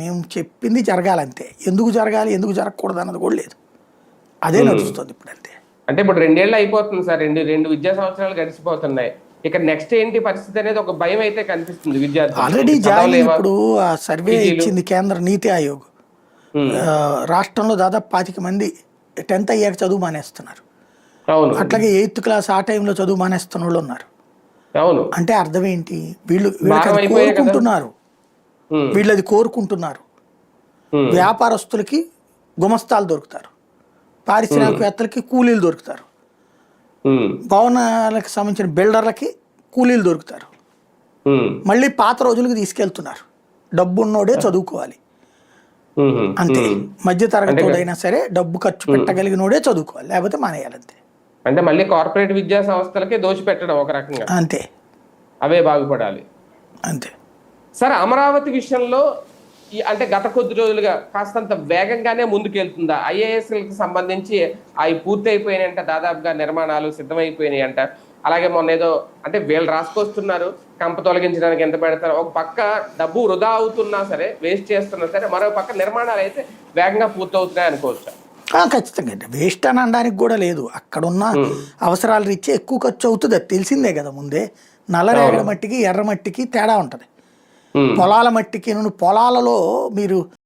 మేము చెప్పింది జరగాలంతే. ఎందుకు జరగాలి, ఎందుకు జరగకూడదు అన్నది కూడా లేదు. అదే నడుస్తుంది ఇప్పుడు అంతే. అంటే ఇప్పుడు 2 ఏళ్ళు అయిపోతుంది సార్, రెండు విద్యా సంవత్సరాలు గడిచిపోతున్నాయి. ఇక నెక్స్ట్ ఏంటి పరిస్థితి అనేది ఒక భయం అయితే కనిపిస్తుంది విద్యార్థులు. ఆల్రెడీ జాయినింగ్ ఇప్పుడు ఆ సర్వే ఇచ్చింది కేంద్ర నీతి ఆయోగ్. రాష్ట్రంలో దాదాపు 25 మంది 10th అయ్యాక చదువు మానేస్తున్నారు. అట్లాగే 8th క్లాస్ ఆ టైంలో చదువు మానేస్తున్న వాళ్ళు ఉన్నారు. అంటే అర్థం ఏంటి, వీళ్ళకి కోరుకుంటున్నారు, వీళ్ళు అది కోరుకుంటున్నారు. వ్యాపారస్తులకి గుమస్తాలు దొరుకుతారు, పారిశ్రామికవేత్తలకి కూలీలు దొరుకుతారు, భవనాలకు సంబంధించిన బిల్డర్లకి కూలీలు దొరుకుతారు. మళ్ళీ పాత రోజులకు తీసుకెళ్తున్నారు. డబ్బు ఉన్నోడే చదువుకోవాలి అంతే. మధ్య తరగతిడైనా సరే డబ్బు ఖర్చు పెట్టగలిగినోడే చదువుకోవాలి, లేకపోతే మానేయాలంతే. అంటే మళ్ళీ కార్పొరేట్ విద్యా సంస్థలకే దోషి పెట్టడం ఒక రకంగా, అంతే. అవే బాగుపడాలి అంతే సార్. అమరావతి విషయంలో అంటే గత కొద్ది రోజులుగా కాస్తంత వేగంగానే ముందుకెళ్తుందా? ఐఏఎస్కి సంబంధించి అవి పూర్తి అయిపోయినాయంట, దాదాపుగా నిర్మాణాలు సిద్ధమైపోయినాయి అంట. అలాగే మొన్న ఏదో అంటే వీళ్ళు రాసుకొస్తున్నారు, కంప తొలగించడానికి ఎంత పెడతారు, ఒక పక్క డబ్బు వృధా అవుతున్నా సరే, వేస్ట్ చేస్తున్నా సరే, మరో పక్క నిర్మాణాలు అయితే వేగంగా పూర్తవుతున్నాయి అనుకోవచ్చు. ఖచ్చితంగా అండి. వేస్ట్ అని అనడానికి కూడా లేదు. అక్కడున్న అవసరాలు రీత్యా ఎక్కువ ఖర్చు అవుతుంది, అది తెలిసిందే కదా ముందే. నల్లరేగడి మట్టికి ఎర్ర మట్టికి తేడా ఉంటుంది. పొలాల మట్టికి పొలాలలో మీరు